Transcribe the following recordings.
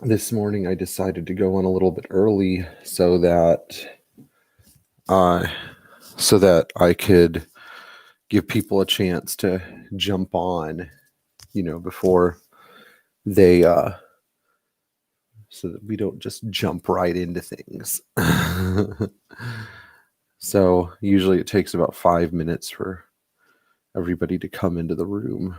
this morning I decided to go on a little bit early uh, so that I could give people a chance to jump on, before they so that we don't just jump right into things. So usually it takes about 5 minutes for everybody to come into the room.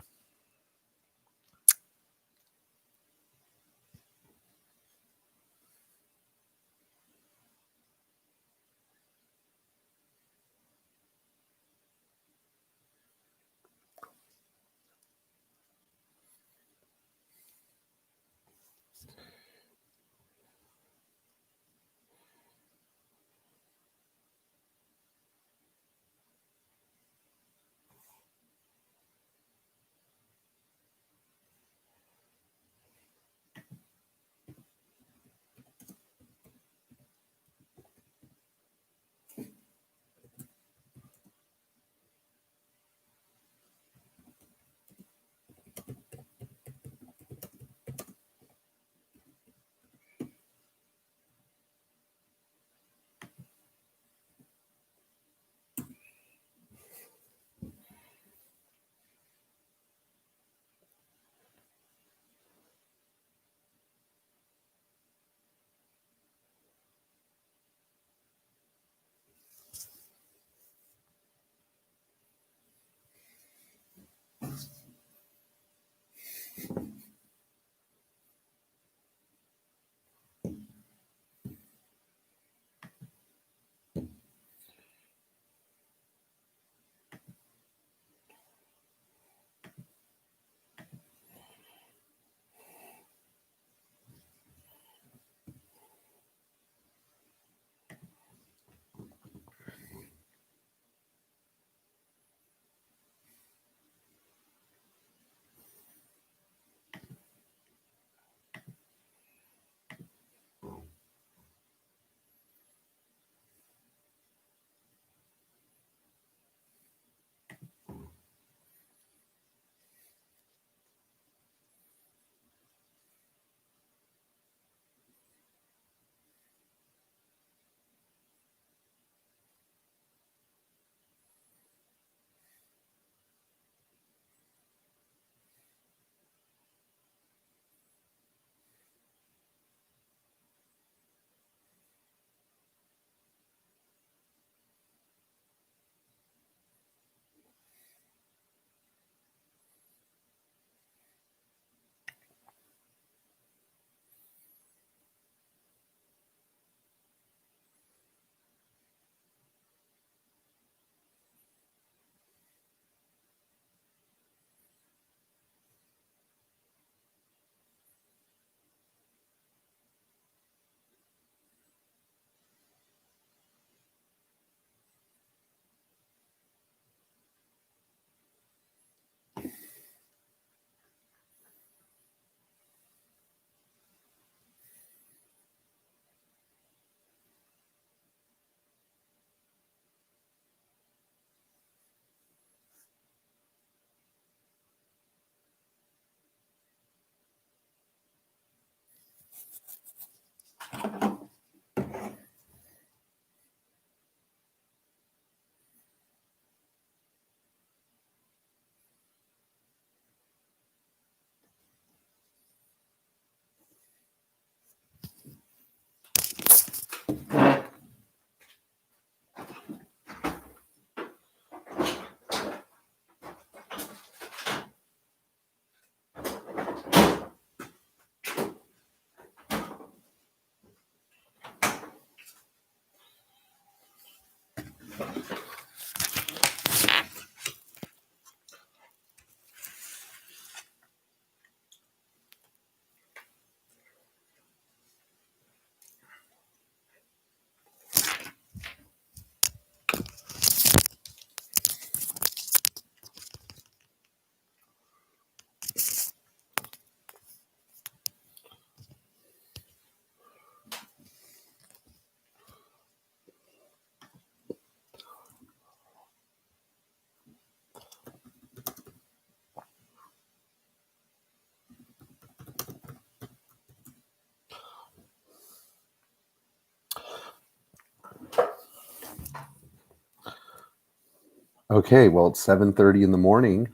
Okay, well, it's 7:30 in the morning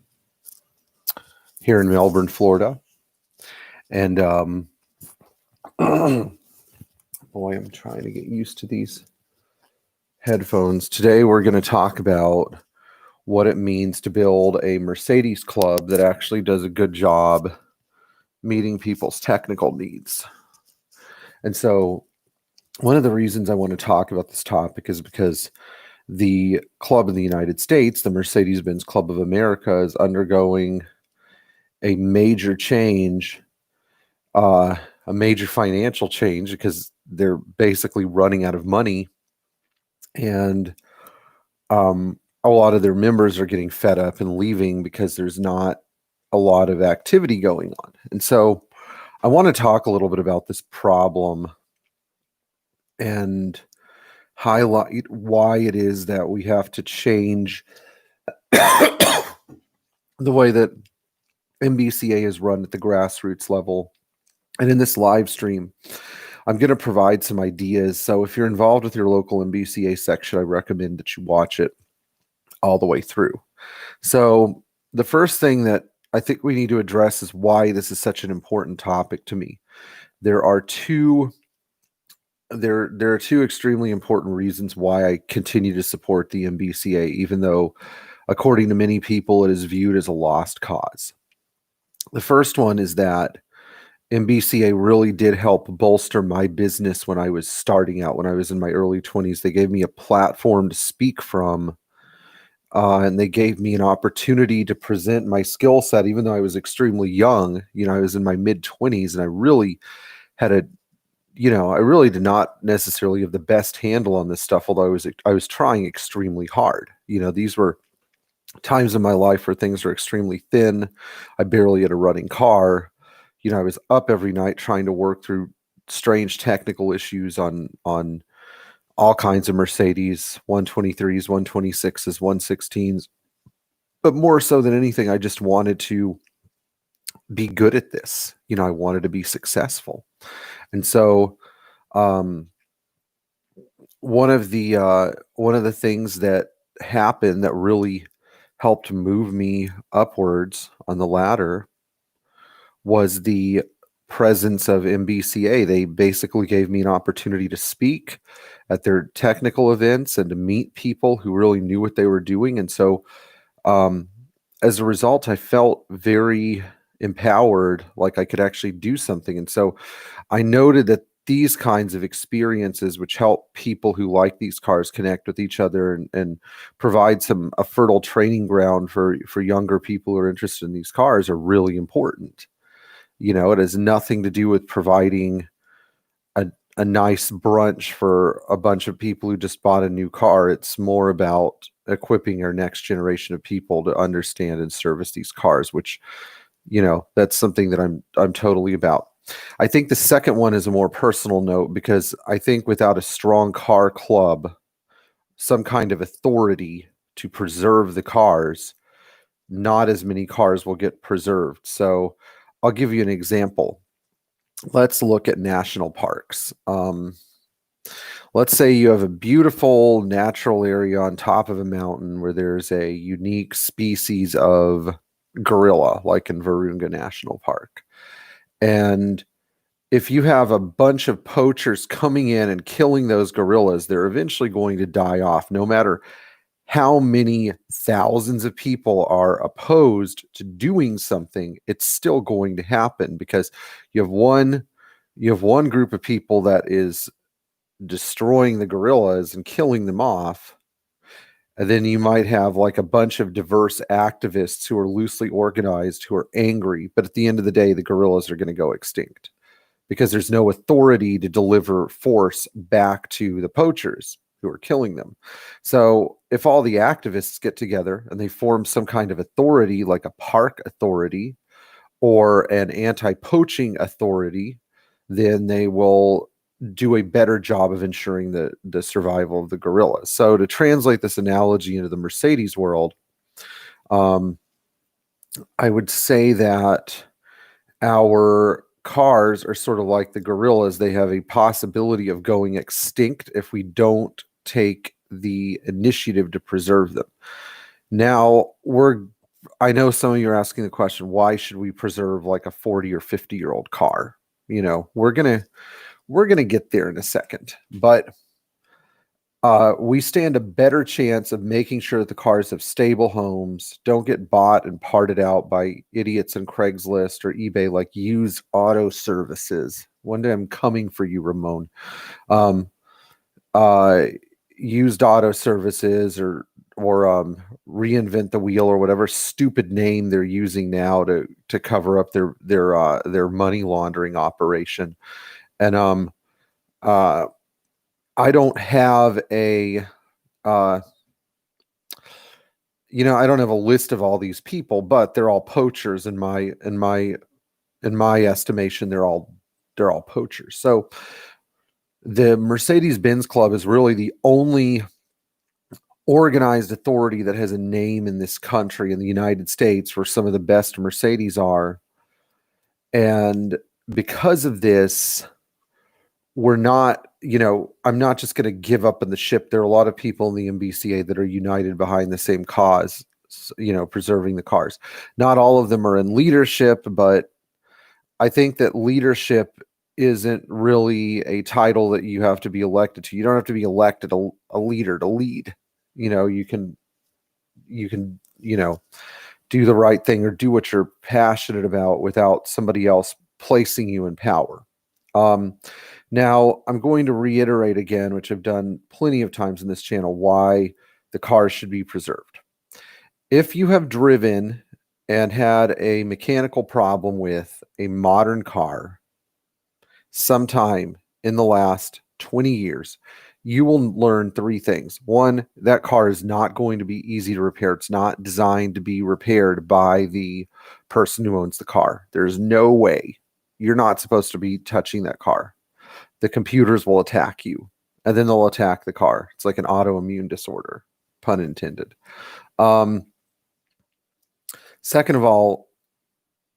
here in Melbourne, Florida. And boy, I'm trying to get used to these headphones. Today we're going to talk about what it means to build a Mercedes club that actually does a good job meeting people's technical needs. And so one of the reasons I want to talk about this topic is because the club in the United States, the Mercedes-Benz Club of America, is undergoing a major change, a major financial change, because they're basically running out of money, and a lot of their members are getting fed up and leaving because there's not a lot of activity going on. And so I want to talk a little bit about this problem and highlight why it is that we have to change the way that MBCA is run at the grassroots level. And in this live stream, I'm going to provide some ideas. So if you're involved with your local MBCA section, I recommend that you watch it all the way through. So the first thing that I think we need to address is why this is such an important topic to me. There are two extremely important reasons why I continue to support the MBCA, even though, according to many people, it is viewed as a lost cause. The first one is that MBCA really did help bolster my business when I was starting out, when I was in my early 20s. They gave me a platform to speak from, and they gave me an opportunity to present my skill set, even though I was extremely young. I was in my mid-20s, and I really had I really did not necessarily have the best handle on this stuff, although I was trying extremely hard. These were times in my life where things were extremely thin. I barely had a running car. I was up every night trying to work through strange technical issues on all kinds of Mercedes 123s, 126s, 116s. But more so than anything, I just wanted to be good at this. I wanted to be successful. And so one of the things that happened that really helped move me upwards on the ladder was the presence of MBCA. They basically gave me an opportunity to speak at their technical events and to meet people who really knew what they were doing. And so as a result, I felt very empowered, like I could actually do something. And so I noted that these kinds of experiences, which help people who like these cars connect with each other and provide a fertile training ground for younger people who are interested in these cars, are really important. It has nothing to do with providing a nice brunch for a bunch of people who just bought a new car. It's more about equipping our next generation of people to understand and service these cars, which, that's something that I'm totally about. I think the second one is a more personal note, because I think without a strong car club, some kind of authority to preserve the cars, not as many cars will get preserved. So I'll give you an example. Let's look at national parks. Let's say you have a beautiful natural area on top of a mountain where there's a unique species of gorilla, like in Virunga National Park. And if you have a bunch of poachers coming in and killing those gorillas, they're eventually going to die off, no matter how many thousands of people are opposed to doing something. It's still going to happen, because you have one group of people that is destroying the gorillas and killing them off, and then you might have like a bunch of diverse activists who are loosely organized, who are angry, but at the end of the day, the gorillas are going to go extinct because there's no authority to deliver force back to the poachers who are killing them. So if all the activists get together and they form some kind of authority, like a park authority or an anti-poaching authority, then they will do a better job of ensuring the survival of the gorillas. So to translate this analogy into the Mercedes world, I would say that our cars are sort of like the gorillas. They have a possibility of going extinct if we don't take the initiative to preserve them. Now I know some of you are asking the question, why should we preserve like a 40 or 50-year-old car? We're gonna get there in a second, but we stand a better chance of making sure that the cars have stable homes, don't get bought and parted out by idiots on Craigslist or eBay, like used auto services. One day I'm coming for you, Ramon. Um, uh, Used auto services or reinvent the wheel or whatever stupid name they're using now to cover up their money laundering operation. And uh, I don't have uh, I don't have a list of all these people, but they're all poachers in my estimation. They're all poachers. So the Mercedes-Benz Club is really the only organized authority that has a name in this country, in the United States, where some of the best Mercedes are. And because of this, we're not, I'm not just going to give up on the ship. There are a lot of people in the MBCA that are united behind the same cause, preserving the cars. Not all of them are in leadership, but I think that leadership isn't really a title that you have to be elected to. You don't have to be elected a leader to lead. You can, do the right thing or do what you're passionate about without somebody else placing you in power. Now, I'm going to reiterate again, which I've done plenty of times in this channel, why the cars should be preserved. If you have driven and had a mechanical problem with a modern car sometime in the last 20 years, you will learn three things. One, that car is not going to be easy to repair. It's not designed to be repaired by the person who owns the car. There's no way. You're not supposed to be touching that car. The computers will attack you, and then they'll attack the car. It's like an autoimmune disorder, pun intended. Second of all,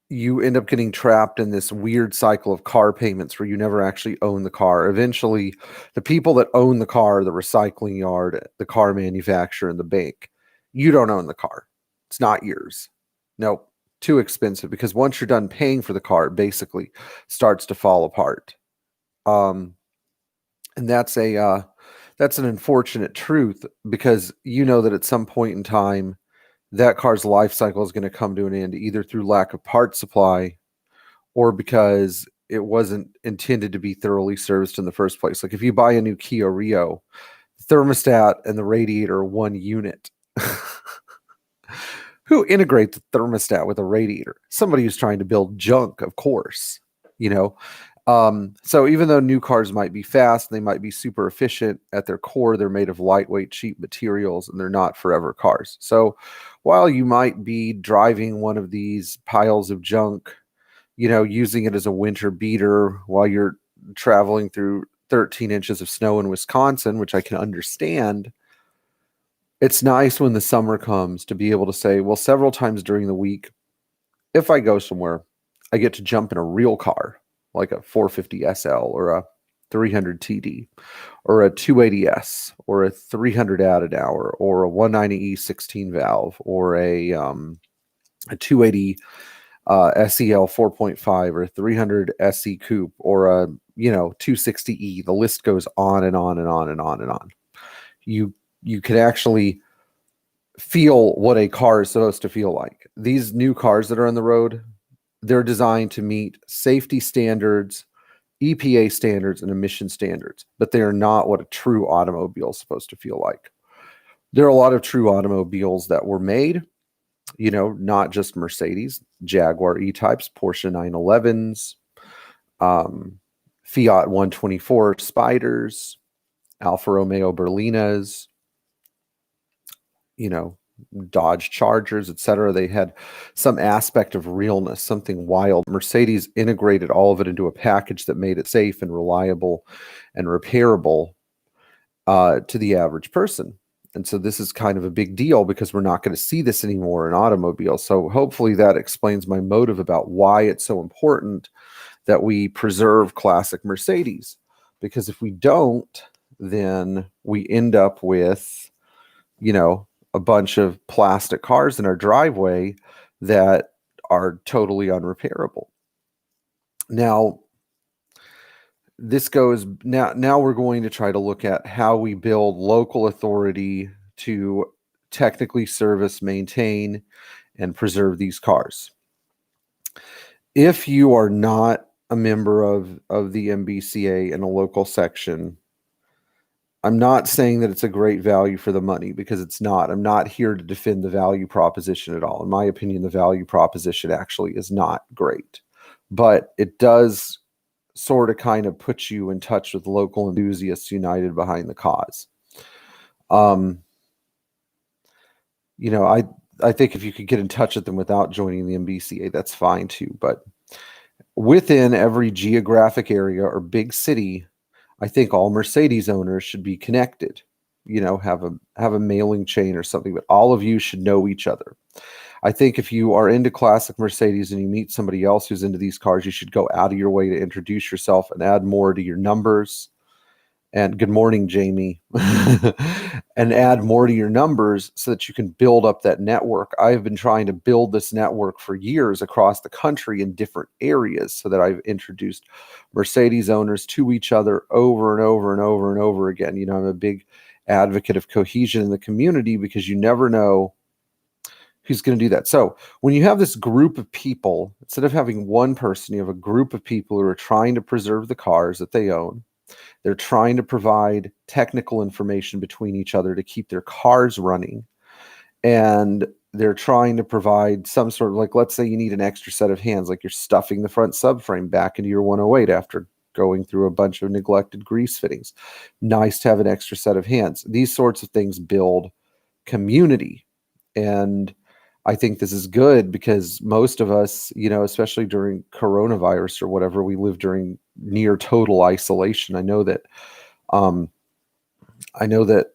you end up getting trapped in this weird cycle of car payments where you never actually own the car. Eventually, the people that own the car, the recycling yard, the car manufacturer, and the bank, you don't own the car. It's not yours. Nope. Too expensive, because once you're done paying for the car, it basically starts to fall apart. And that's an unfortunate truth, because that at some point in time, that car's life cycle is going to come to an end, either through lack of part supply or because it wasn't intended to be thoroughly serviced in the first place. Like if you buy a new Kia Rio, thermostat and the radiator are one unit. Who integrates the thermostat with a radiator? Somebody who's trying to build junk, of course. So even though new cars might be fast, they might be super efficient, at their core, they're made of lightweight, cheap materials, and they're not forever cars. So while you might be driving one of these piles of junk, using it as a winter beater while you're traveling through 13 inches of snow in Wisconsin, which I can understand, it's nice when the summer comes to be able to say, well, several times during the week, if I go somewhere, I get to jump in a real car, like a 450 SL or a 300 TD or a 280S or a 300 added hour or a 190E 16 valve or a 280 SEL 4.5 or 300 SE coupe or a 260E. The list goes on and on and on and on and on. You can actually feel what a car is supposed to feel like. These new cars that are on the road, they're designed to meet safety standards, EPA standards, and emission standards, but they are not what a true automobile is supposed to feel like. There are a lot of true automobiles that were made, not just Mercedes, Jaguar E-Types, Porsche 911s, Fiat 124 Spiders, Alfa Romeo Berlinas, Dodge Chargers, etc. They had some aspect of realness, something wild. Mercedes integrated all of it into a package that made it safe and reliable and repairable to the average person. And so this is kind of a big deal because we're not going to see this anymore in automobiles. So hopefully that explains my motive about why it's so important that we preserve classic Mercedes. Because if we don't, then we end up with, a bunch of plastic cars in our driveway that are totally unrepairable. Now, now we're going to try to look at how we build local authority to technically service, maintain, and preserve these cars. If you are not a member of the MBCA in a local section, I'm not saying that it's a great value for the money, because it's not. I'm not here to defend the value proposition at all. In my opinion, the value proposition actually is not great, but it does sort of kind of put you in touch with local enthusiasts united behind the cause. I think if you could get in touch with them without joining the MBCA, that's fine too. But within every geographic area or big city, I think all Mercedes owners should be connected, have a mailing chain or something, but all of you should know each other. I think if you are into classic Mercedes and you meet somebody else who's into these cars, you should go out of your way to introduce yourself and add more to your numbers. And good morning, Jamie. And add more to your numbers so that you can build up that network. I've been trying to build this network for years across the country in different areas, so that I've introduced Mercedes owners to each other over and over and over and over again. I'm a big advocate of cohesion in the community, because you never know who's going to do that. So when you have this group of people, instead of having one person, you have a group of people who are trying to preserve the cars that they own. They're trying to provide technical information between each other to keep their cars running. And they're trying to provide some sort of, like, let's say you need an extra set of hands, like you're stuffing the front subframe back into your 108 after going through a bunch of neglected grease fittings. Nice to have an extra set of hands. These sorts of things build community. And I think this is good, because most of us, especially during coronavirus or whatever, we live during near total isolation. I know that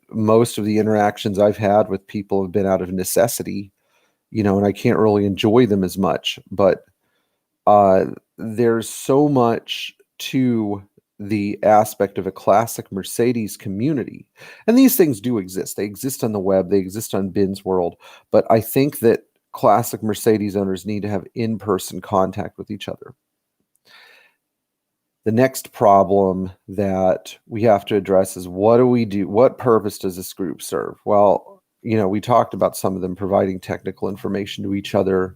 most of the interactions I've had with people have been out of necessity, and I can't really enjoy them as much. But there's so much to the aspect of a classic Mercedes community. And these things do exist. They exist on the web. They exist on Ben's World. But I think that classic Mercedes owners need to have in-person contact with each other. The next problem that we have to address is, what do we do? What purpose does this group serve? Well, we talked about some of them: providing technical information to each other,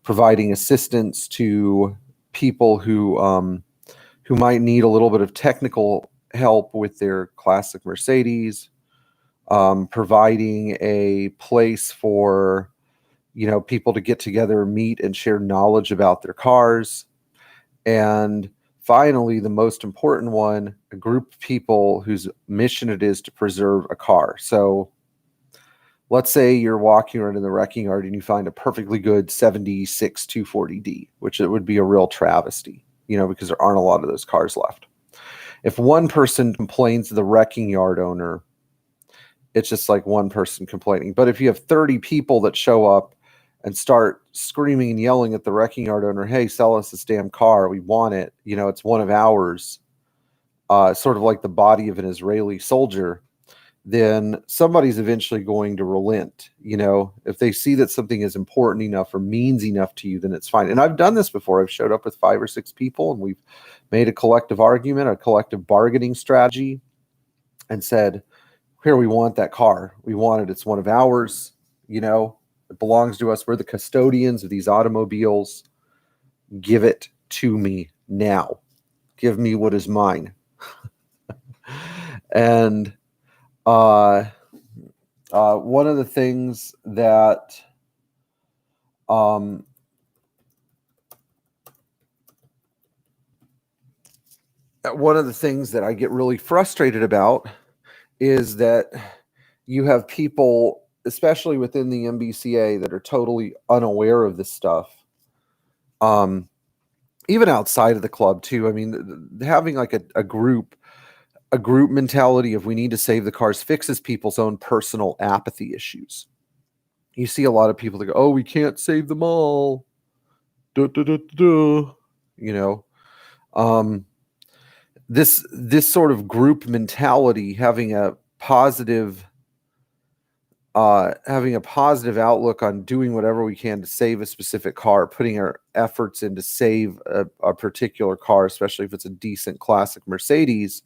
providing assistance to people who might need a little bit of technical help with their classic Mercedes, providing a place for people to get together, meet, and share knowledge about their cars. And finally, the most important one, a group of people whose mission it is to preserve a car. So let's say you're walking around in the wrecking yard and you find a perfectly good 76 240D, which it would be a real travesty, because there aren't a lot of those cars left. If one person complains to the wrecking yard owner, it's just like one person complaining. But if you have 30 people that show up and start screaming and yelling at the wrecking yard owner, hey, sell us this damn car, we want it, it's one of ours, sort of like the body of an Israeli soldier, then somebody's eventually going to relent. If they see that something is important enough or means enough to you, then it's fine. And I've done this before. I've showed up with 5 or 6 people, and we've made a collective argument, a collective bargaining strategy, and said, here, we want that car. We want it. It's one of ours. It belongs to us. We're the custodians of these automobiles. Give it to me now. Give me what is mine. And one of the things that I get really frustrated about is that you have people, especially within the MBCA, that are totally unaware of this stuff. Even outside of the club too. I mean, having like a group mentality of we need to save the cars fixes people's own personal apathy issues. You see a lot of people that go, oh, we can't save them all. This sort of group mentality, having a positive having a positive outlook on doing whatever we can to save a specific car, putting our efforts in to save a particular car, especially if it's a decent classic Mercedes,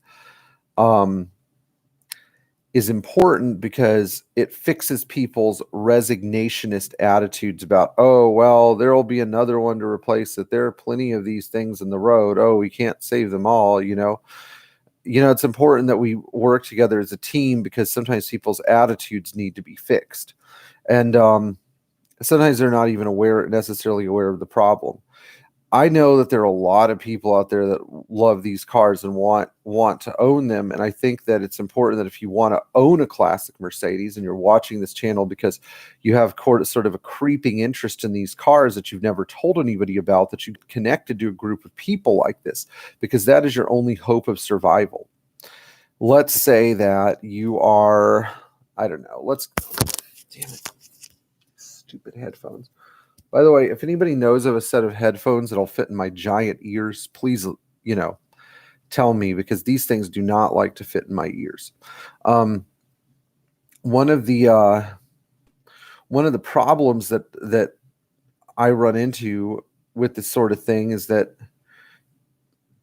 is important because it fixes people's resignationist attitudes about, oh, well, there'll be another one to replace it. There are plenty of these things in the road. Oh, we can't save them all, it's important that we work together as a team because sometimes people's attitudes need to be fixed. And sometimes they're not even necessarily aware of the problem. I know that there are a lot of people out there that love these cars and want to own them. And I think that it's important that if you want to own a classic Mercedes and you're watching this channel because you have sort of a creeping interest in these cars that you've never told anybody about, that you connected to a group of people like this, because that is your only hope of survival. Let's say that you are, I don't know, damn it, stupid headphones. By the way, if anybody knows of a set of headphones that'll fit in my giant ears, please, tell me, because these things do not like to fit in my ears. One of the problems that I run into with this sort of thing is that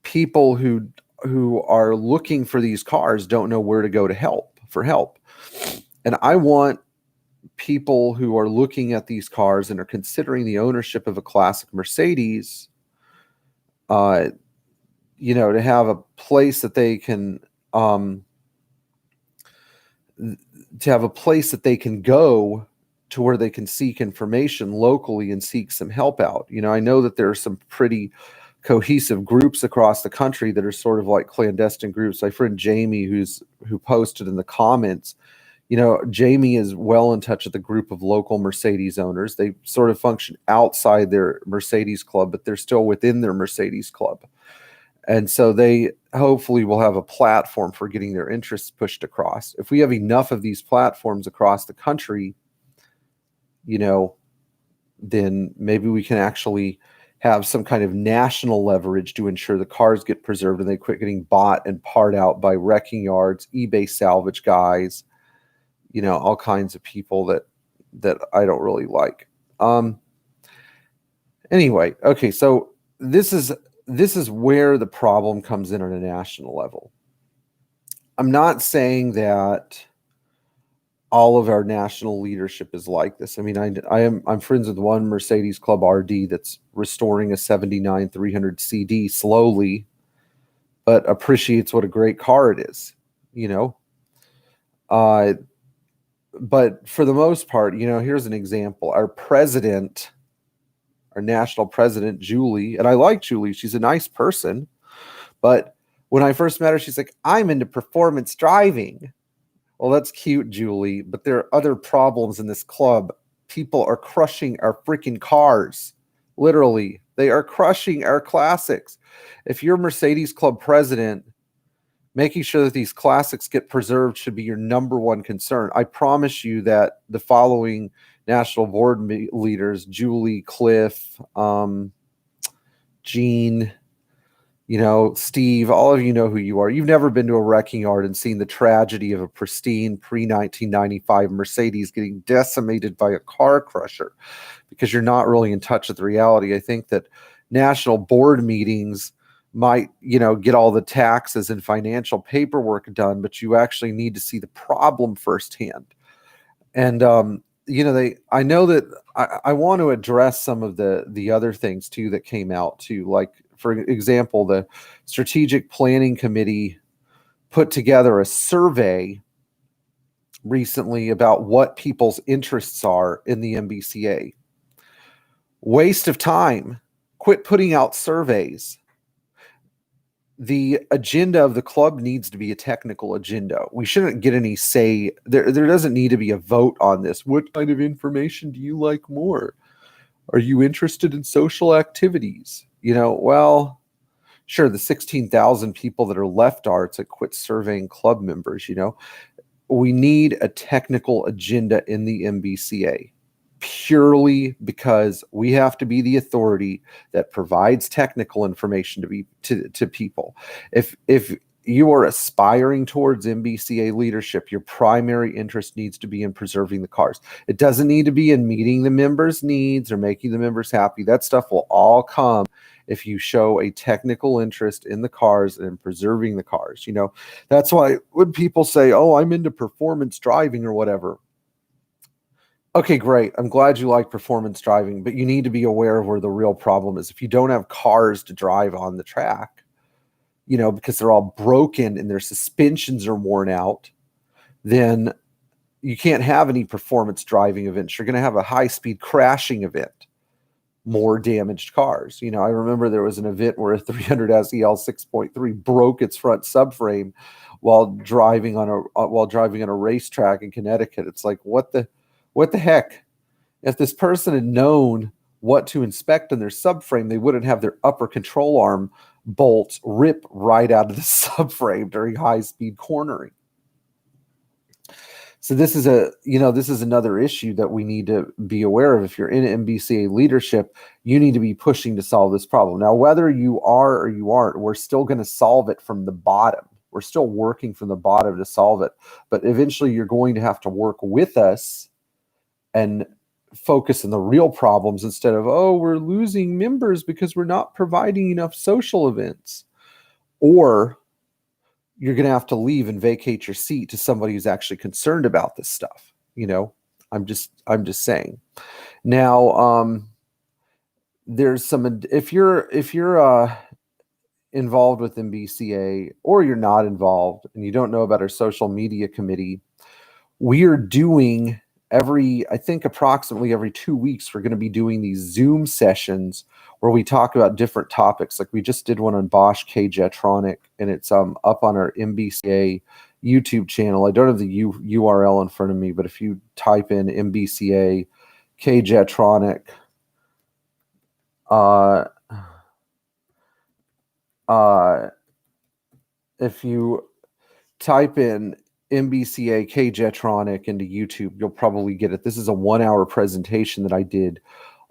people who are looking for these cars don't know where to go for help. And I want people who are looking at these cars and are considering the ownership of a classic Mercedes, to have a place that they can, go to where they can seek information locally and seek some help out. I know that there are some pretty cohesive groups across the country that are sort of like clandestine groups. My friend Jamie, who posted in the comments, Jamie is well in touch with a group of local Mercedes owners. They sort of function outside their Mercedes club, but they're still within their Mercedes club. And so they hopefully will have a platform for getting their interests pushed across. If we have enough of these platforms across the country, then maybe we can actually have some kind of national leverage to ensure the cars get preserved and they quit getting bought and part out by wrecking yards, eBay salvage guys, all kinds of people that I don't really like. Anyway, okay, so this is where the problem comes in on a national level. I'm not saying that all of our national leadership is like this. I mean, I'm friends with one Mercedes Club RD that's restoring a 79 300 CD slowly, but appreciates what a great car it is, But for the most part, here's an example. Our national president, Julie, and I like Julie. She's a nice person. But when I first met her, she's like, I'm into performance driving. Well, that's cute, Julie, but there are other problems in this club. People are crushing our freaking cars. Literally, they are crushing our classics. If you're Mercedes Club president, making sure that these classics get preserved should be your number one concern. I promise you that the following national board leaders, Julie, Cliff, Gene, Steve, all of you know who you are. You've never been to a wrecking yard and seen the tragedy of a pristine pre-1995 Mercedes getting decimated by a car crusher, because you're not really in touch with the reality. I think that national board meetings might, get all the taxes and financial paperwork done, but you actually need to see the problem firsthand. And, I know that I want to address some of the other things too that came out too. Like, for example, the Strategic Planning Committee put together a survey recently about what people's interests are in the MBCA. Waste of time. Quit putting out surveys. The agenda of the club needs to be a technical agenda. We shouldn't get any say. There doesn't need to be a vote on this. What kind of information do you like more? Are you interested in social activities? Well, sure, the 16,000 people that are leftards that quit surveying club members, we need a technical agenda in the MBCA, purely because we have to be the authority that provides technical information to people. If you are aspiring towards MBCA leadership, your primary interest needs to be in preserving the cars. It doesn't need to be in meeting the members' needs or making the members happy. That stuff will all come if you show a technical interest in the cars and in preserving the cars. That's why when people say, oh, I'm into performance driving or whatever. Okay, great. I'm glad you like performance driving, but you need to be aware of where the real problem is. If you don't have cars to drive on the track, because they're all broken and their suspensions are worn out, then you can't have any performance driving events. You're going to have a high-speed crashing event, more damaged cars. I remember there was an event where a 300 SEL 6.3 broke its front subframe while driving on a racetrack in Connecticut. It's like, what the heck? If this person had known what to inspect in their subframe, they wouldn't have their upper control arm bolts rip right out of the subframe during high-speed cornering. So this is another issue that we need to be aware of. If you're in MBCA leadership, you need to be pushing to solve this problem. Now, whether you are or you aren't, we're still going to solve it from the bottom. We're still working from the bottom to solve it. But eventually you're going to have to work with us and focus on the real problems instead of, oh, we're losing members because we're not providing enough social events. Or you're going to have to leave and vacate your seat to somebody who's actually concerned about this stuff. I'm just saying. Now, there's some, if you're involved with MBCA or you're not involved and you don't know about our social media committee, we are doing approximately every 2 weeks, we're going to be doing these Zoom sessions where we talk about different topics. Like we just did one on Bosch K-Jetronic, and it's up on our MBCA YouTube channel. I don't have the URL in front of me, but if you type in MBCA K-Jetronic, if you type in MBCA K-Jetronic into YouTube, you'll probably get it. This is a 1-hour presentation that I did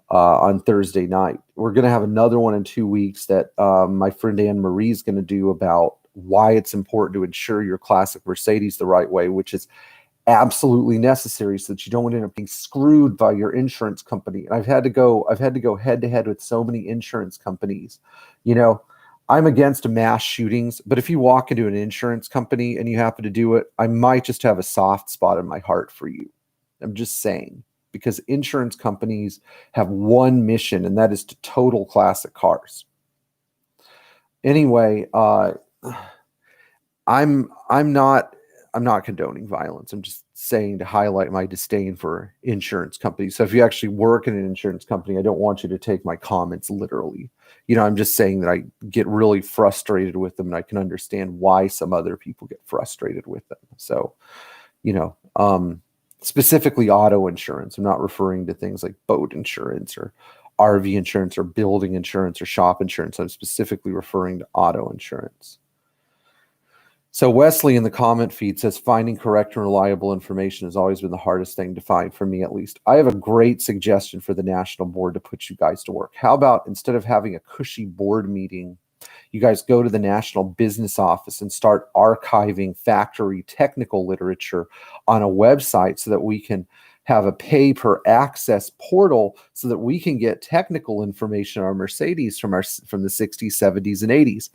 on Thursday night. We're going to have another one in 2 weeks that my friend Anne Marie is going to do about why it's important to insure your classic Mercedes the right way, which is absolutely necessary so that you don't end up being screwed by your insurance company. And I've had to go head to head with so many insurance companies. I'm against mass shootings, but if you walk into an insurance company and you happen to do it, I might just have a soft spot in my heart for you. I'm just saying, because insurance companies have one mission, and that is to total classic cars. Anyway, I'm not condoning violence. I'm just saying to highlight my disdain for insurance companies. So if you actually work in an insurance company, I don't want you to take my comments literally. I'm just saying that I get really frustrated with them, and I can understand why some other people get frustrated with them. So, specifically auto insurance. I'm not referring to things like boat insurance or RV insurance or building insurance or shop insurance. I'm specifically referring to auto insurance. So Wesley in the comment feed says, finding correct and reliable information has always been the hardest thing to find, for me at least. I have a great suggestion for the national board to put you guys to work. How about, instead of having a cushy board meeting, you guys go to the National Business Office and start archiving factory technical literature on a website so that we can have a pay-per-access portal so that we can get technical information on our Mercedes from the 60s, 70s, and 80s.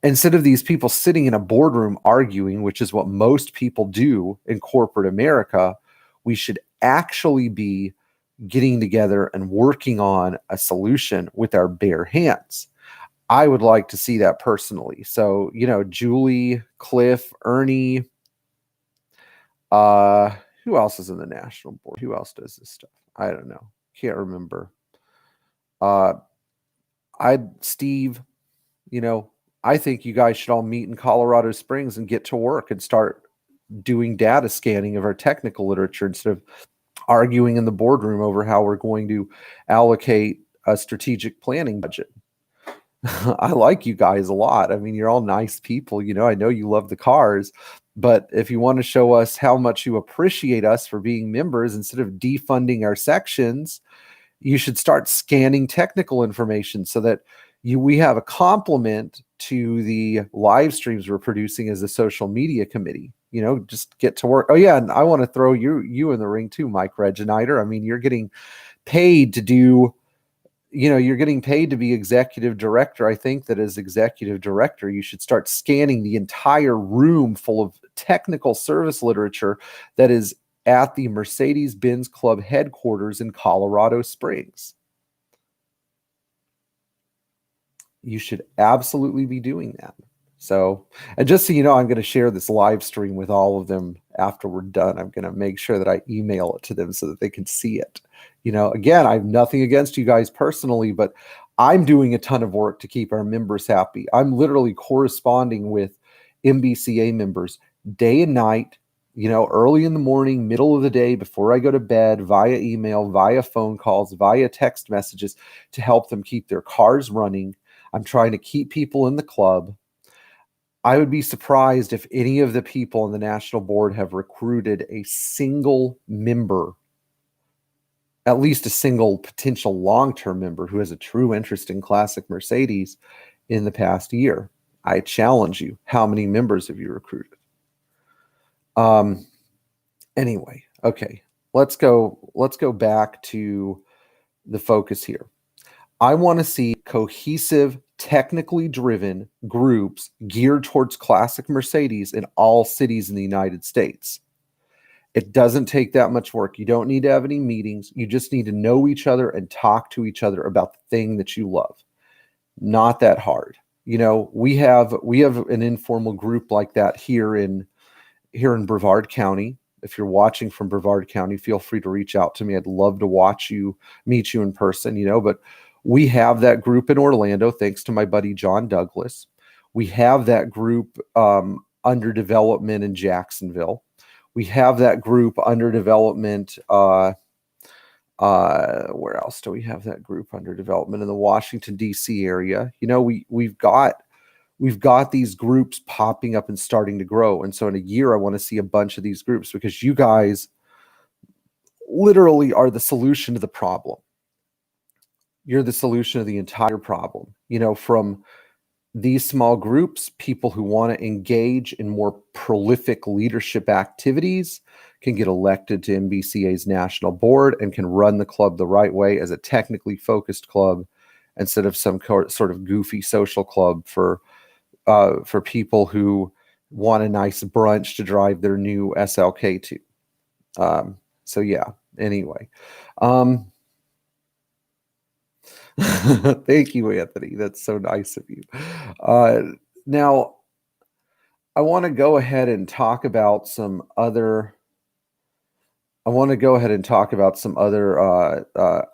Instead of these people sitting in a boardroom arguing, which is what most people do in corporate America, we should actually be getting together and working on a solution with our bare hands. I would like to see that personally. So, Julie, Cliff, Ernie, who else is in the national board? Who else does this stuff? I don't know. Can't remember. Steve, I think you guys should all meet in Colorado Springs and get to work and start doing data scanning of our technical literature instead of arguing in the boardroom over how we're going to allocate a strategic planning budget. I like you guys a lot. I mean, you're all nice people. I know you love the cars, but if you want to show us how much you appreciate us for being members, instead of defunding our sections, you should start scanning technical information so that We have a complement to the live streams we're producing as a social media committee. Just get to work. Oh yeah, and I want to throw you in the ring too, Mike Regeniter. I mean, you're getting paid to do, you're getting paid to be executive director. I think that as executive director, you should start scanning the entire room full of technical service literature that is at the Mercedes-Benz Club headquarters in Colorado Springs. You should absolutely be doing that. So, and just so you know, I'm going to share this live stream with all of them after we're done. I'm going to make sure that I email it to them so that they can see it. Again, I have nothing against you guys personally, but I'm doing a ton of work to keep our members happy. I'm literally corresponding with MBCA members day and night, early in the morning, middle of the day, before I go to bed, via email, via phone calls, via text messages to help them keep their cars running. I'm trying to keep people in the club. I would be surprised if any of the people on the national board have recruited a single member, at least a single potential long-term member who has a true interest in classic Mercedes in the past year. I challenge you. How many members have you recruited? Anyway, okay. Let's go back to the focus here. I want to see cohesive, technically driven groups geared towards classic Mercedes in all cities in the United States. It doesn't take that much work. You don't need to have any meetings. You just need to know each other and talk to each other about the thing that you love. Not that hard. We have an informal group like that here in Brevard County. If you're watching from Brevard County, feel free to reach out to me. I'd love to meet you in person, but we have that group in Orlando, thanks to my buddy John Douglas. We have that group under development in Jacksonville. We have that group under development. Where else do we have that group under development? In the Washington, D.C. area. We've got these groups popping up and starting to grow. And so in a year, I want to see a bunch of these groups because you guys literally are the solution to the problem. You're the solution to the entire problem. From these small groups, people who want to engage in more prolific leadership activities can get elected to MBCA's national board and can run the club the right way as a technically focused club instead of some sort of goofy social club for people who want a nice brunch to drive their new SLK to. So yeah, anyway. Thank you, Anthony. That's so nice of you. Now, I want to go ahead and talk about some other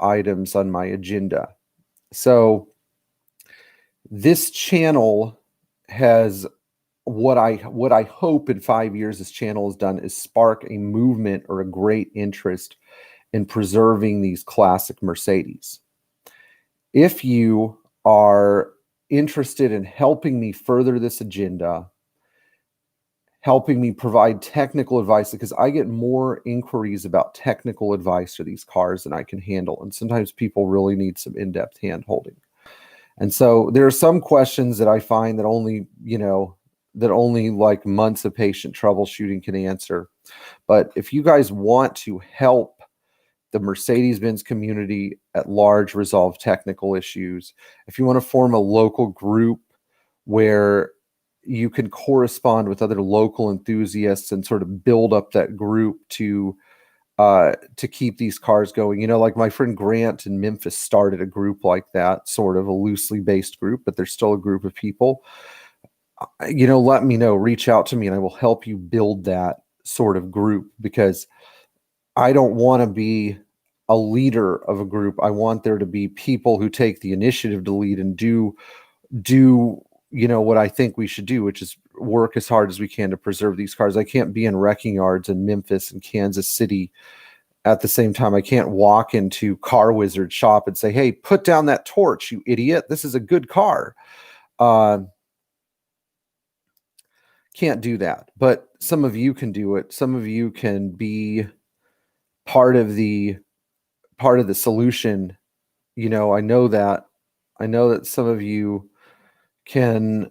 items on my agenda. So this channel has what I hope in 5 years this channel has done is spark a movement or a great interest in preserving these classic Mercedes. If you are interested in helping me further this agenda, helping me provide technical advice, because I get more inquiries about technical advice for these cars than I can handle. And sometimes people really need some in-depth hand-holding. And so there are some questions that I find that only like months of patient troubleshooting can answer. But if you guys want to help the Mercedes-Benz community at large resolve technical issues, if you want to form a local group where you can correspond with other local enthusiasts and sort of build up that group to keep these cars going. Like my friend Grant in Memphis started a group like that, sort of a loosely based group, but there's still a group of people. Let me know, reach out to me, and I will help you build that sort of group, because I don't want to be a leader of a group. I want there to be people who take the initiative to lead and do what I think we should do, which is work as hard as we can to preserve these cars. I can't be in wrecking yards in Memphis and Kansas City at the same time. I can't walk into Car Wizard shop and say, hey, put down that torch, you idiot. This is a good car. Can't do that. But some of you can do it. Some of you can be part of the solution. I know that I know that some of you can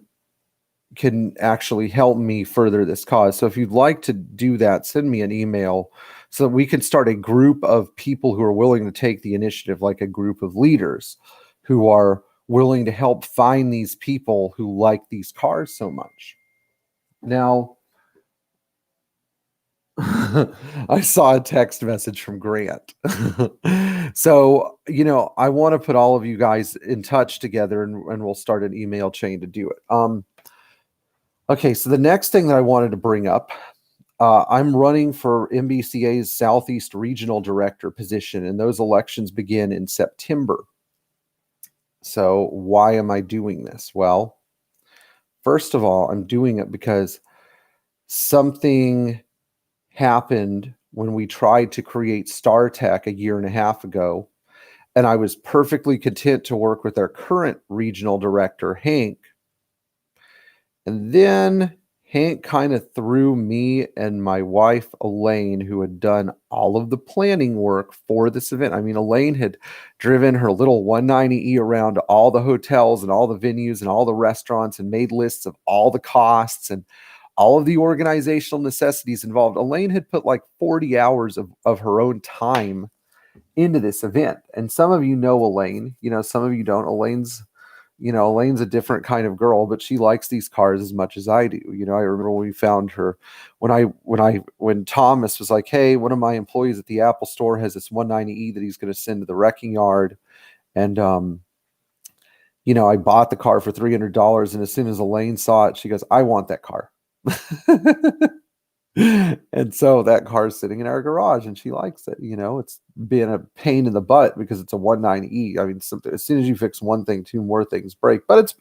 actually help me further this cause. So if you'd like to do that, send me an email so that we can start a group of people who are willing to take the initiative, like a group of leaders who are willing to help find these people who like these cars so much. Now, I saw a text message from Grant. So, I want to put all of you guys in touch together, and we'll start an email chain to do it. Okay, so the next thing that I wanted to bring up, I'm running for MBCA's Southeast Regional Director position, and those elections begin in September. So why am I doing this? Well, first of all, I'm doing it because something happened when we tried to create StarTech a year and a half ago, and I was perfectly content to work with our current regional director, Hank. And then Hank kind of threw me and my wife, Elaine, who had done all of the planning work for this event. I mean, Elaine had driven her little 190E around to all the hotels and all the venues and all the restaurants and made lists of all the costs and all of the organizational necessities involved. Elaine had put like 40 hours of her own time into this event. And some of you know Elaine, some of you don't. Elaine's a different kind of girl, but she likes these cars as much as I do. I remember when we found her, when Thomas was like, hey, one of my employees at the Apple store has this 190E that he's going to send to the wrecking yard. And, I bought the car for $300. And as soon as Elaine saw it, she goes, I want that car. And so that car's sitting in our garage and she likes it. It's been a pain in the butt because it's a 190E. I mean, as soon as you fix one thing, two more things break. But it's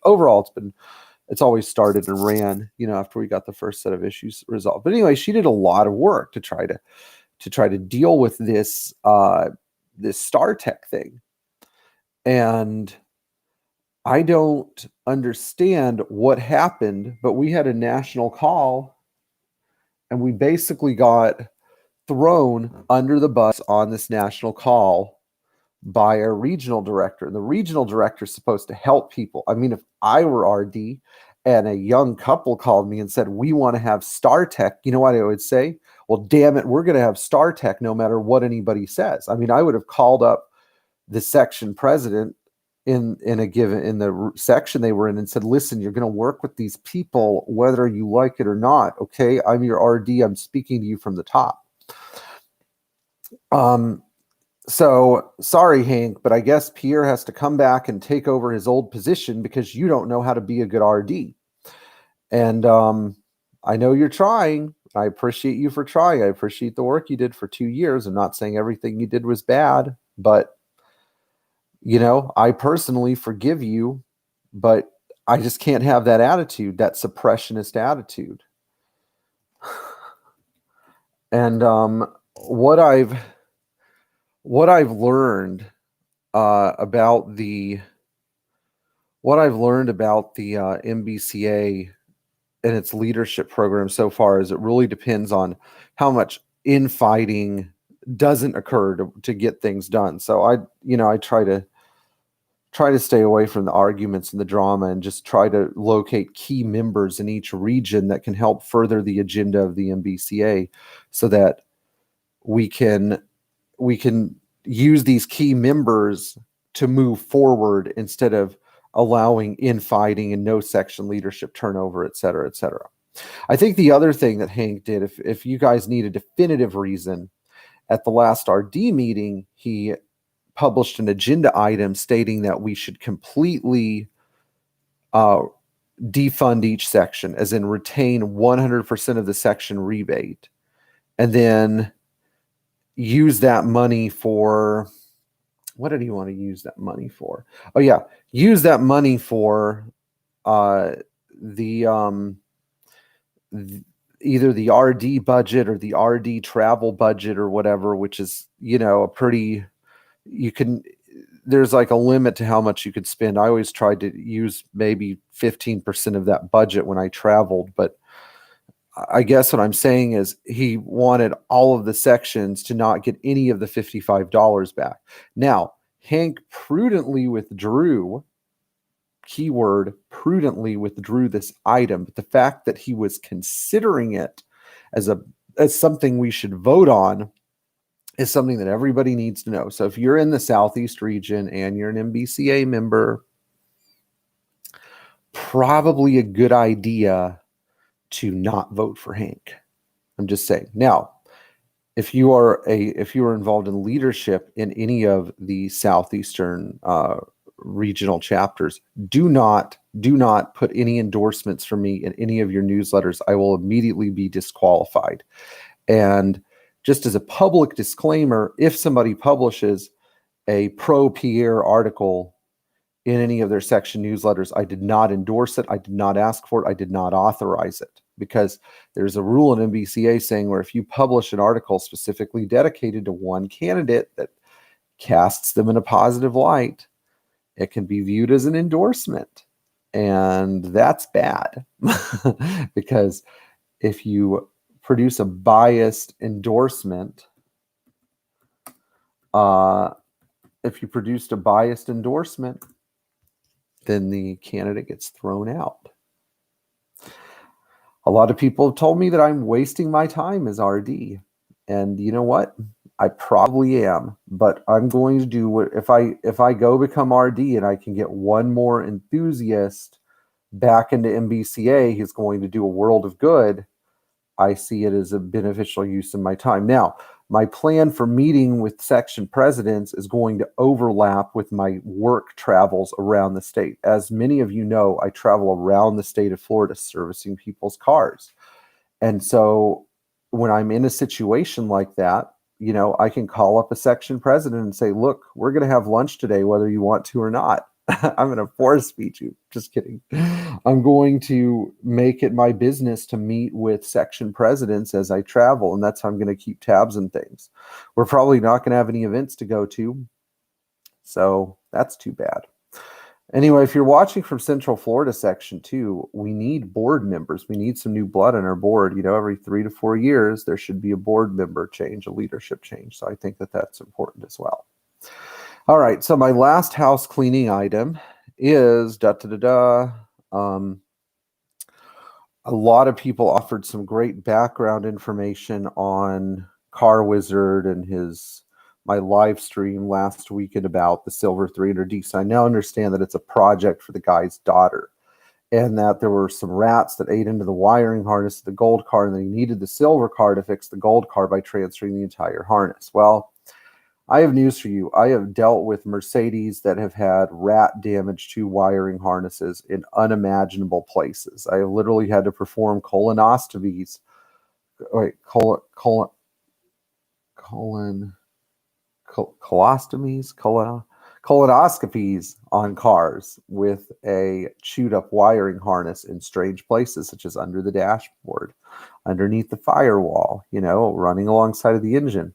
always started and ran, after we got the first set of issues resolved. But anyway, she did a lot of work to try to deal with this StarTech thing. And I don't understand what happened, but we had a national call and we basically got thrown under the bus on this national call by a regional director. And the regional director is supposed to help people. I mean, if I were RD and a young couple called me and said, we want to have StarTech, you know what I would say? Well, damn it, we're going to have StarTech no matter what anybody says. I mean, I would have called up the section president in the section they were in and said, listen, you're going to work with these people whether you like it or not. Okay, I'm your RD. I'm speaking to you from the top. So sorry, Hank, but I guess Pierre has to come back and take over his old position because you don't know how to be a good RD. And I know you're trying. I appreciate you for trying. I appreciate the work you did for 2 years. I'm not saying everything you did was bad, but I personally forgive you, but I just can't have that attitude, that suppressionist attitude. And what I've learned about the MBCA and its leadership program so far is it really depends on how much infighting doesn't occur to get things done. So I try to stay away from the arguments and the drama and just try to locate key members in each region that can help further the agenda of the MBCA so that we can use these key members to move forward instead of allowing infighting and no section leadership turnover, et cetera, et cetera. I think the other thing that Hank did, if you guys need a definitive reason, at the last RD meeting, he published an agenda item stating that we should completely defund each section, as in retain 100% of the section rebate, and then use that money for, what did he want to use that money for? Oh yeah, use that money for either the RD budget or the RD travel budget or whatever, which is, there's like a limit to how much you could spend. I always tried to use maybe 15% of that budget when I traveled, but I guess what I'm saying is he wanted all of the sections to not get any of the $55 back. Now, Hank prudently withdrew keyword prudently withdrew this item. But the fact that he was considering it as something we should vote on is something that everybody needs to know. So if you're in the Southeast region and you're an MBCA member, probably a good idea to not vote for Hank. I'm just saying. Now, if you are involved in leadership in any of the Southeastern regional chapters, do not put any endorsements for me in any of your newsletters. I will immediately be disqualified. And just as a public disclaimer, if somebody publishes a pro Pierre article in any of their section newsletters, I did not endorse it. I did not ask for it. I did not authorize it, because there's a rule in MBCA saying where if you publish an article specifically dedicated to one candidate that casts them in a positive light, it can be viewed as an endorsement. And that's bad because if you produce a biased endorsement, then the candidate gets thrown out. A lot of people have told me that I'm wasting my time as RD. And you know what? I probably am, but I'm going to do what, if I go become RD and I can get one more enthusiast back into MBCA, he's going to do a world of good. I see it as a beneficial use of my time. Now, my plan for meeting with section presidents is going to overlap with my work travels around the state. As many of you know, I travel around the state of Florida servicing people's cars. And so when I'm in a situation like that, you know, I can call up a section president and say, look, we're going to have lunch today, whether you want to or not. I'm going to force feed you. Just kidding. I'm going to make it my business to meet with section presidents as I travel, and that's how I'm going to keep tabs on things. We're probably not going to have any events to go to, so that's too bad. Anyway, if you're watching from Central Florida Section 2, we need board members. We need some new blood on our board. You know, every 3 to 4 years, there should be a board member change, a leadership change. So I think that that's important as well. All right, so my last house cleaning item is a lot of people offered some great background information on Car Wizard and my live stream last weekend about the Silver 300D. So I now understand that it's a project for the guy's daughter, and that there were some rats that ate into the wiring harness of the gold car, and they needed the silver car to fix the gold car by transferring the entire harness. Well, I have news for you. I have dealt with Mercedes that have had rat damage to wiring harnesses in unimaginable places. I have literally had to perform colonoscopies on cars with a chewed up wiring harness in strange places, such as under the dashboard, underneath the firewall, you know, running alongside of the engine.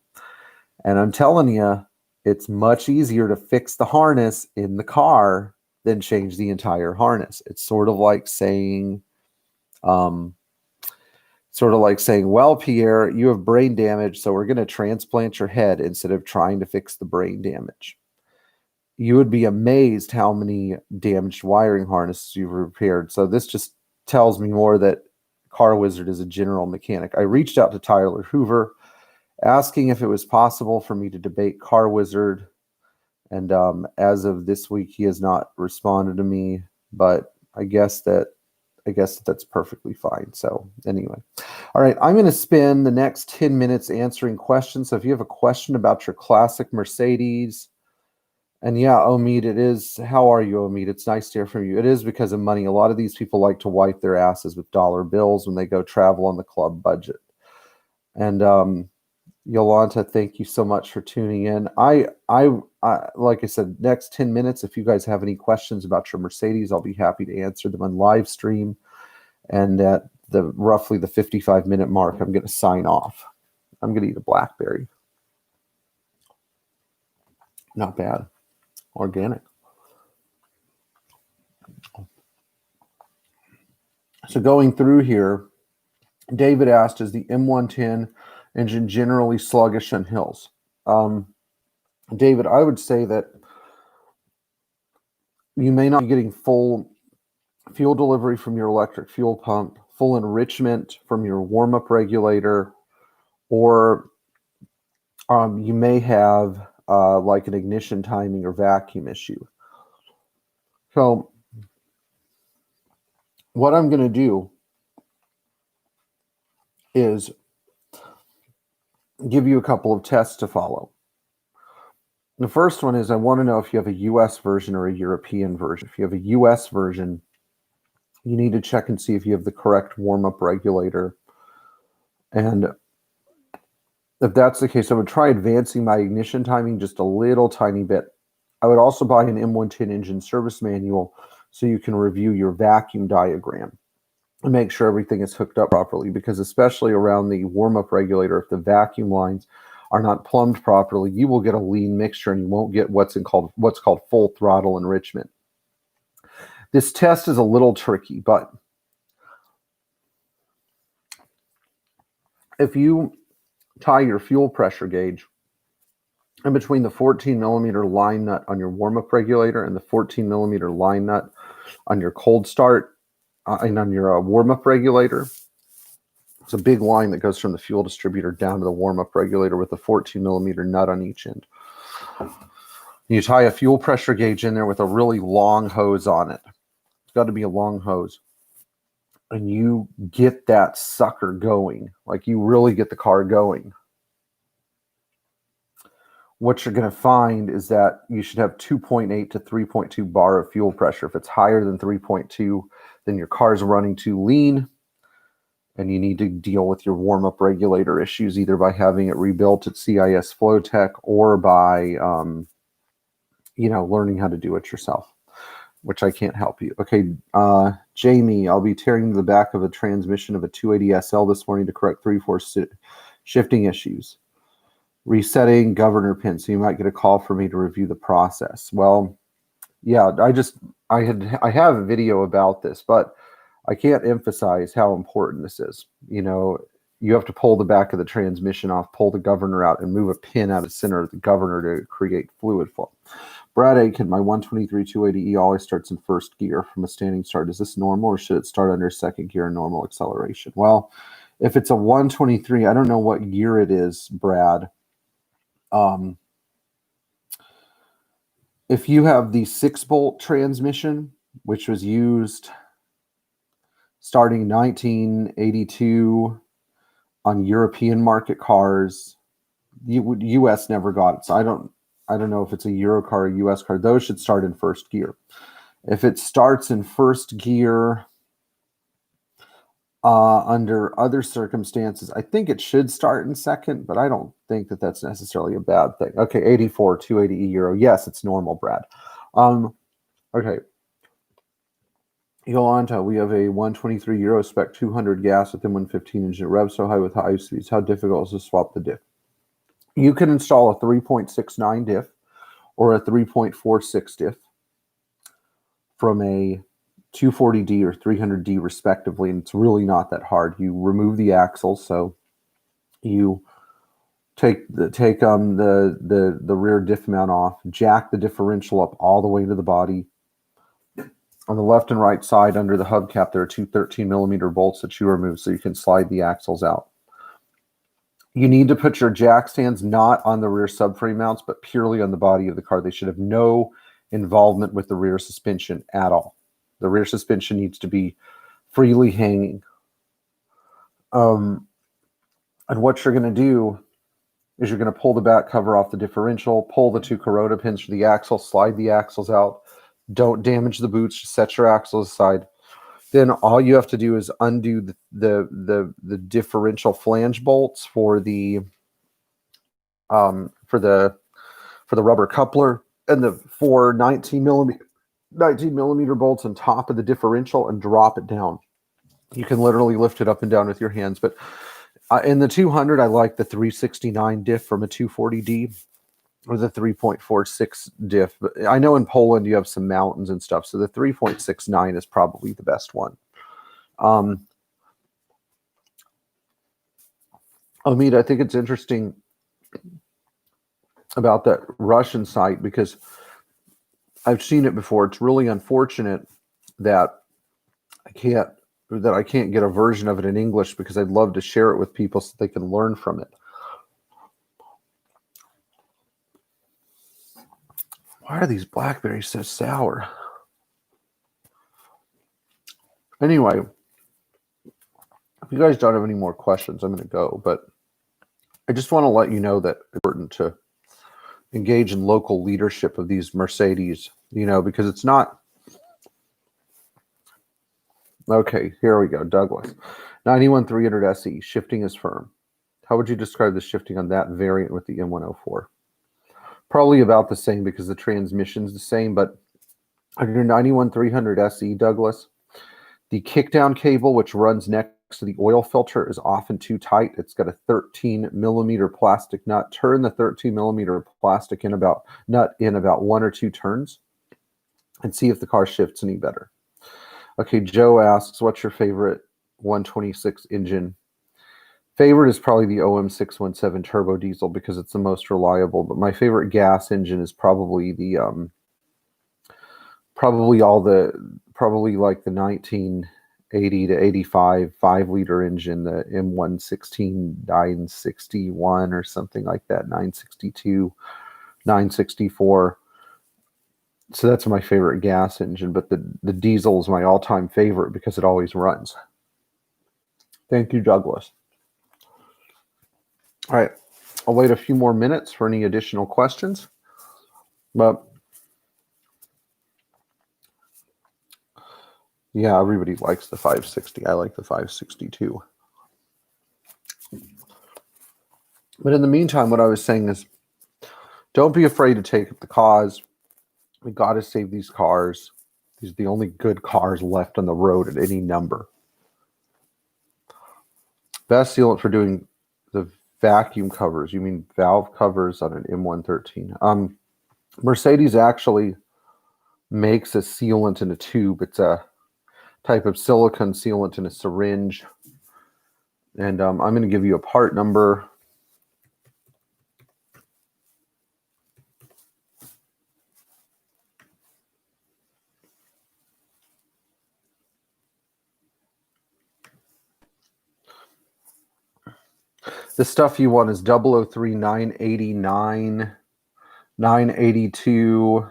And I'm telling you, it's much easier to fix the harness in the car than change the entire harness. It's sort of like saying, well, Pierre, you have brain damage, so we're going to transplant your head instead of trying to fix the brain damage. You would be amazed how many damaged wiring harnesses you've repaired. So this just tells me more that Car Wizard is a general mechanic. I reached out to Tyler Hoover, asking if it was possible for me to debate Car Wizard. And as of this week, he has not responded to me, but I guess that's perfectly fine. So anyway, all right, I'm going to spend the next 10 minutes answering questions. So if you have a question about your classic Mercedes, and yeah, Omid, it is. How are you, Omid? It's nice to hear from you. It is because of money. A lot of these people like to wipe their asses with dollar bills when they go travel on the club budget. And Yolanta, thank you so much for tuning in. I like I said, next 10 minutes, if you guys have any questions about your Mercedes, I'll be happy to answer them on live stream. And at roughly the 55-minute mark, I'm going to sign off. I'm going to eat a blackberry. Not bad. Organic. So going through here, David asked, is the M110 engine generally sluggish on hills? David, I would say that You may not be getting full fuel delivery from your electric fuel pump, full enrichment from your warm-up regulator, or you may have like an ignition timing or vacuum issue. So what I'm going to do is give you a couple of tests to follow. The first one is I want to know if you have a US version or a European version. If you have a US version, you need to check and see if you have the correct warm-up regulator. And if that's the case, I would try advancing my ignition timing just a little tiny bit. I would also buy an M110 engine service manual so you can review your vacuum diagram and make sure everything is hooked up properly, because especially around the warm-up regulator, if the vacuum lines are not plumbed properly, you will get a lean mixture and you won't get what's called full throttle enrichment. This test is a little tricky, but if you tie your fuel pressure gauge in between the 14 millimeter line nut on your warm-up regulator and the 14 millimeter line nut on your cold start and on your warm-up regulator, it's a big line that goes from the fuel distributor down to the warm-up regulator with a 14 millimeter nut on each end. You tie a fuel pressure gauge in there with a really long hose on it. It's got to be a long hose. And you get that sucker going, like you really get the car going. What you're going to find is that you should have 2.8 to 3.2 bar of fuel pressure. If it's higher than 3.2, then your car's running too lean, and you need to deal with your warm-up regulator issues either by having it rebuilt at CIS Flowtech or by, learning how to do it yourself, which I can't help you. Okay, Jamie, I'll be tearing the back of a transmission of a 280 SL this morning to correct 3/4 shifting issues. Resetting governor pin, so you might get a call for me to review the process. Well, yeah, I have a video about this, but I can't emphasize how important this is. You have to pull the back of the transmission off, pull the governor out, and move a pin out of the center of the governor to create fluid flow. Brad Aiken, my 123 280E always starts in first gear from a standing start. Is this normal, or should it start under second gear and normal acceleration? Well, if it's a 123, I don't know what gear it is, Brad. If you have the 6-bolt transmission, which was used starting 1982 on European market cars, US never got it. So I don't know if it's a Euro car or US car. Those should start in first gear. If it starts in first gear under other circumstances, I think it should start in second, but I don't think that that's necessarily a bad thing. Okay, 84 280E Euro. Yes, it's normal, Brad. Okay. Yolanta, we have a 123 Euro spec 200 gas with M115 engine. It revs so high with high speeds. How difficult is to swap the diff? You can install a 3.69 diff or a 3.46 diff from a 240D or 300D respectively, and it's really not that hard. You remove the axles, so you take the rear diff mount off, jack the differential up all the way to the body. On the left and right side under the hubcap, there are two 13 millimeter bolts that you remove so you can slide the axles out. You need to put your jack stands not on the rear subframe mounts, but purely on the body of the car. They should have no involvement with the rear suspension at all. The rear suspension needs to be freely hanging. And what you're going to do is you're going to pull the back cover off the differential, pull the two Corona pins for the axle, slide the axles out. Don't damage the boots. Just set your axles aside. Then all you have to do is undo the differential flange bolts for the rubber coupler and the four 19 millimeter bolts on top of the differential and drop it down. You can literally lift it up and down with your hands. But in the 200, I like the 369 diff from a 240D or the 3.46 diff. But I know in Poland you have some mountains and stuff, so the 3.69 is probably the best one. Amit, I think it's interesting about that Russian site because I've seen it before. It's really unfortunate that I can't get a version of it in English, because I'd love to share it with people so they can learn from it. Why are these blackberries so sour? Anyway, if you guys don't have any more questions, I'm going to go. But I just want to let you know that it's important to engage in local leadership of these Mercedes, because it's not. Okay, here we go. Douglas. 91300 SE, shifting is firm. How would you describe the shifting on that variant with the M104? Probably about the same, because the transmission's the same, but on your 91300 SE, Douglas, the kickdown cable, which runs next to the oil filter, is often too tight. It's got a 13 millimeter plastic nut. Turn the 13 millimeter plastic nut in about 1 or 2 turns and see if the car shifts any better. Okay, Joe asks, what's your favorite 126 engine? Favorite is probably the OM617 turbo diesel, because it's the most reliable, but my favorite gas engine is probably the probably like the 1980 to 85 5-liter engine, the M116 961 or something like that, 962, 964. So that's my favorite gas engine, but the diesel is my all-time favorite because it always runs. Thank you, Douglas. All right, I'll wait a few more minutes for any additional questions, but yeah, everybody likes the 560. I like the 562. But in the meantime, what I was saying is, don't be afraid to take up the cause. We got to save these cars. These are the only good cars left on the road at any number. Best sealant for doing the vacuum covers. You mean valve covers on an M113? Mercedes actually makes a sealant in a tube. It's a type of silicone sealant in a syringe. And I'm going to give you a part number. The stuff you want is 003 989 982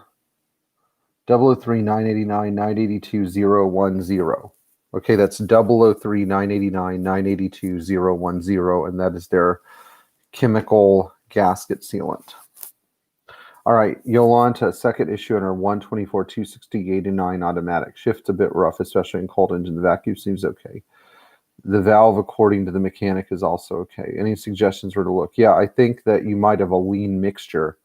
003 989 982 010. Okay, that's 003 989 982 010, and that is their chemical gasket sealant. All right, Yolanta, second issue in our 124 260-89 automatic. Shift's a bit rough, especially in cold engine. The vacuum seems okay. The valve, according to the mechanic, is also okay. Any suggestions where to look? Yeah, I think that you might have a lean mixture.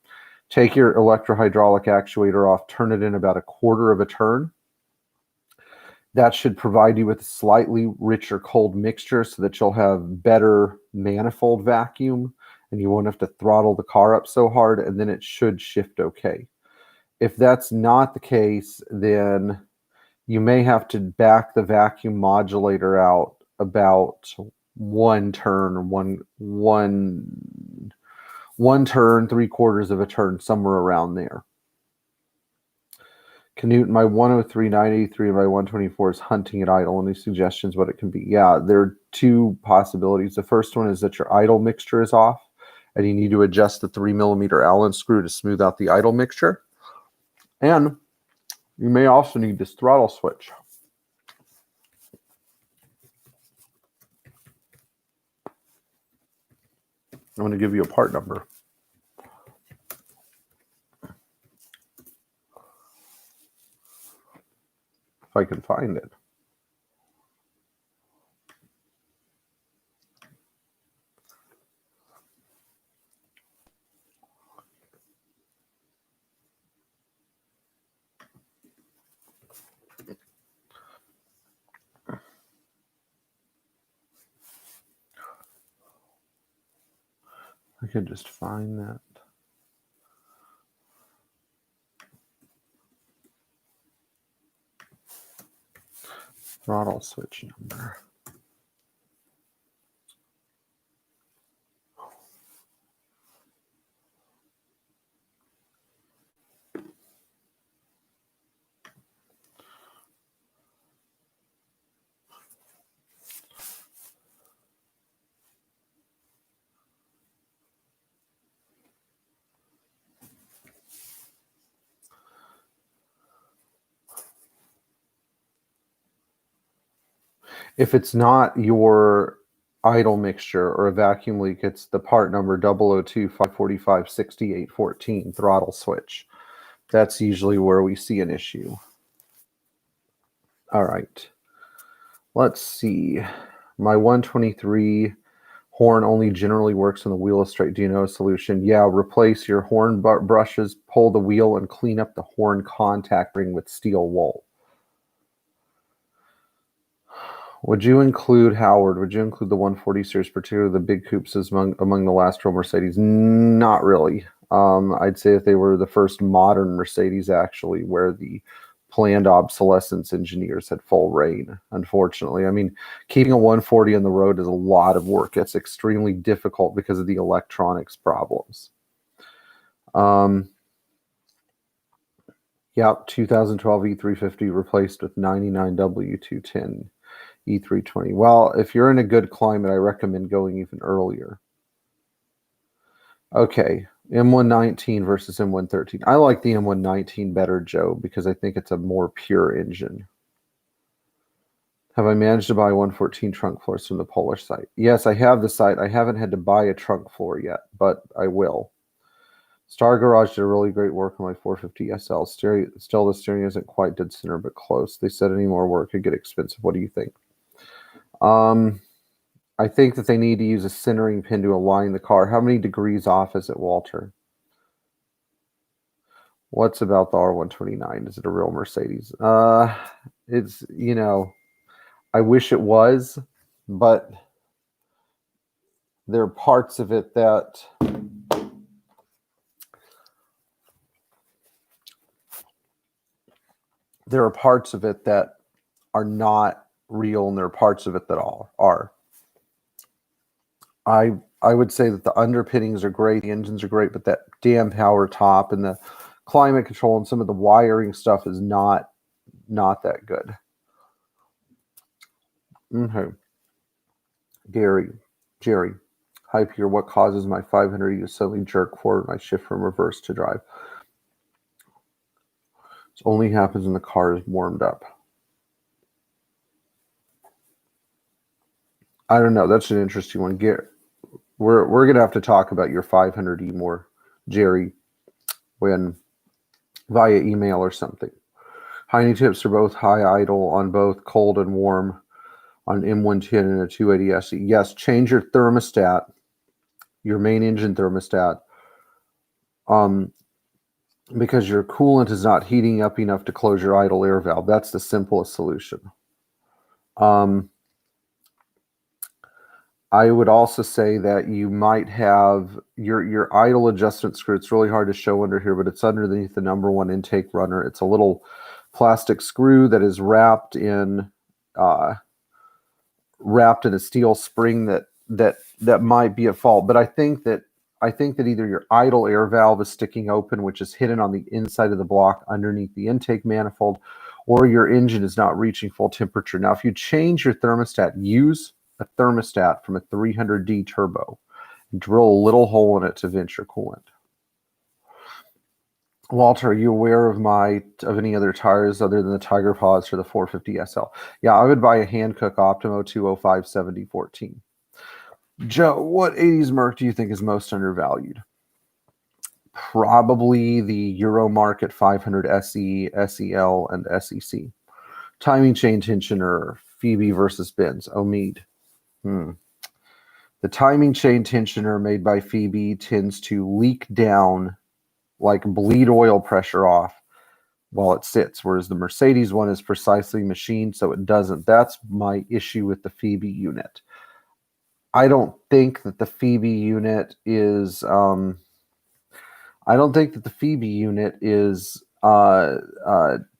Take your electrohydraulic actuator off, turn it in about 1/4 of a turn. That should provide you with a slightly richer cold mixture so that you'll have better manifold vacuum and you won't have to throttle the car up so hard, and then it should shift okay. If that's not the case, then you may have to back the vacuum modulator out about 1 turn, one turn, 3/4 of a turn, somewhere around there. Canute, my 103, 983, and my 124 is hunting at idle. Any suggestions what it can be? Yeah, there are 2 possibilities. The first one is that your idle mixture is off, and you need to adjust the 3 millimeter Allen screw to smooth out the idle mixture. And you may also need this throttle switch. I'm going to give you a part number. If I can find it. I could just find that. Throttle switch number. If it's not your idle mixture or a vacuum leak, it's the part number 002-545-6814 throttle switch. That's usually where we see an issue. All right. Let's see. My 123 horn only generally works when the wheel is straight. Do you know a solution? Yeah, replace your horn brushes, pull the wheel, and clean up the horn contact ring with steel wool. Would you include, Howard, would you include the 140 series, particularly the big coupes, among the last real Mercedes? Not really. I'd say if they were the first modern Mercedes, actually, where the planned obsolescence engineers had full reign, unfortunately. I mean, keeping a 140 on the road is a lot of work. It's extremely difficult because of the electronics problems. Yep, 2012 E350 replaced with 99 W210 E320. Well, if you're in a good climate, I recommend going even earlier. Okay, M119 versus M113. I like the M119 better, Joe, because I think it's a more pure engine. Have I managed to buy 114 trunk floors from the Polish site? Yes, I have the site. I haven't had to buy a trunk floor yet, but I will. Star Garage did a really great work on my 450 SL. Still, the steering isn't quite dead center, but close. They said any more work could get expensive. What do you think? I think that they need to use a centering pin to align the car. How many degrees off is it, Walter? What's about the R129? Is it a real Mercedes? It's, I wish it was, but there are parts of it that are not real, and there are parts of it that are. I would say that the underpinnings are great, the engines are great, but that damn power top and the climate control and some of the wiring stuff is not that good. Okay. Jerry. Hi, Peter. What causes my 500E to suddenly jerk forward when I shift from reverse to drive? It only happens when the car is warmed up. I don't know. That's an interesting one. We're going to have to talk about your 500E more, Jerry, when via email or something. Heiny tips are both high idle on both cold and warm on M110 and a 280 SE. Yes, change your thermostat, your main engine thermostat, because your coolant is not heating up enough to close your idle air valve. That's the simplest solution. I would also say that you might have your idle adjustment screw. It's really hard to show under here, but it's underneath the number one intake runner. It's a little plastic screw that is wrapped in a steel spring that might be at fault. But I think that either your idle air valve is sticking open, which is hidden on the inside of the block underneath the intake manifold, or your engine is not reaching full temperature. Now, if you change your thermostat, use a thermostat from a 300D turbo, drill a little hole in it to vent your coolant. Walter, are you aware of any other tires other than the Tiger Paws for the 450 SL? Yeah, I would buy a Hankook Optimo 205 7014. Joe, what 80s Merc do you think is most undervalued? Probably the Euromarket 500 SE, SEL, and SEC. Timing chain tensioner, Phoebe versus Benz, Omid. The timing chain tensioner made by Phoebe tends to leak down, like bleed oil pressure off, while it sits, whereas the Mercedes one is precisely machined, so it doesn't. That's my issue with the Phoebe unit. I don't think that the Phoebe unit is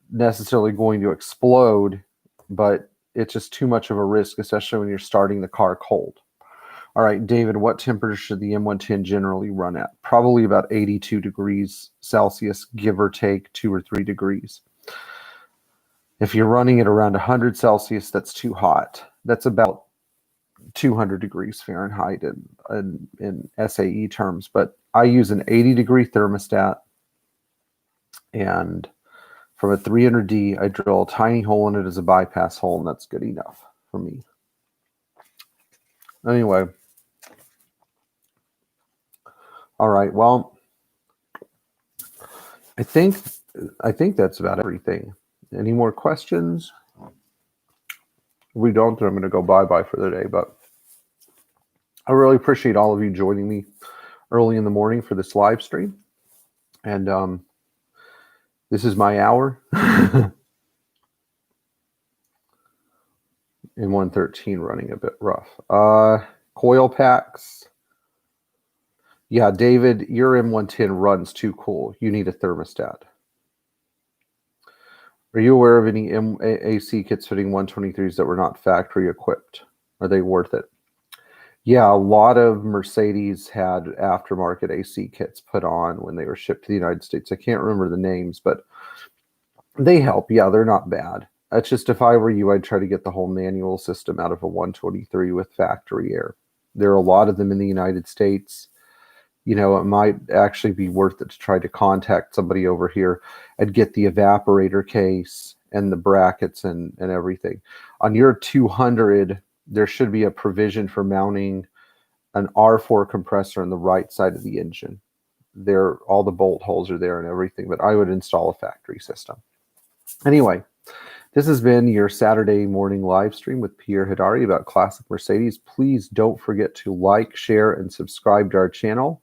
necessarily going to explode, but it's just too much of a risk, especially when you're starting the car cold. All right, David, what temperature should the M110 generally run at? Probably about 82 degrees Celsius, give or take 2 or 3 degrees. If you're running at around 100 Celsius, that's too hot. That's about 200 degrees Fahrenheit in SAE terms. But I use an 80-degree thermostat, and from a 300D, I drill a tiny hole in it as a bypass hole, and that's good enough for me. Anyway. All right. Well, I think that's about everything. Any more questions? If we don't, then I'm going to go bye-bye for the day. But I really appreciate all of you joining me early in the morning for this live stream. And this is my hour. In 113 running a bit rough. Coil packs. Yeah, David, your M110 runs too cool. You need a thermostat. Are you aware of any AC kits fitting 123s that were not factory equipped? Are they worth it? Yeah, a lot of Mercedes had aftermarket AC kits put on when they were shipped to the United States. I can't remember the names, but they help. Yeah, they're not bad. It's just if I were you, I'd try to get the whole manual system out of a 123 with factory air. There are a lot of them in the United States. You know, it might actually be worth it to try to contact somebody over here and get the evaporator case and the brackets and everything. On your 200, there should be a provision for mounting an R4 compressor on the right side of the engine. There, all the bolt holes are there and everything, but I would install a factory system. Anyway, this has been your Saturday morning live stream with Pierre Hidari about classic Mercedes. Please don't forget to like, share, and subscribe to our channel.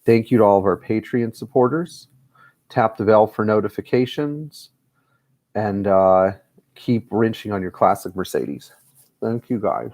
Thank you to all of our Patreon supporters. Tap the bell for notifications and keep wrenching on your classic Mercedes. Thank you, guys.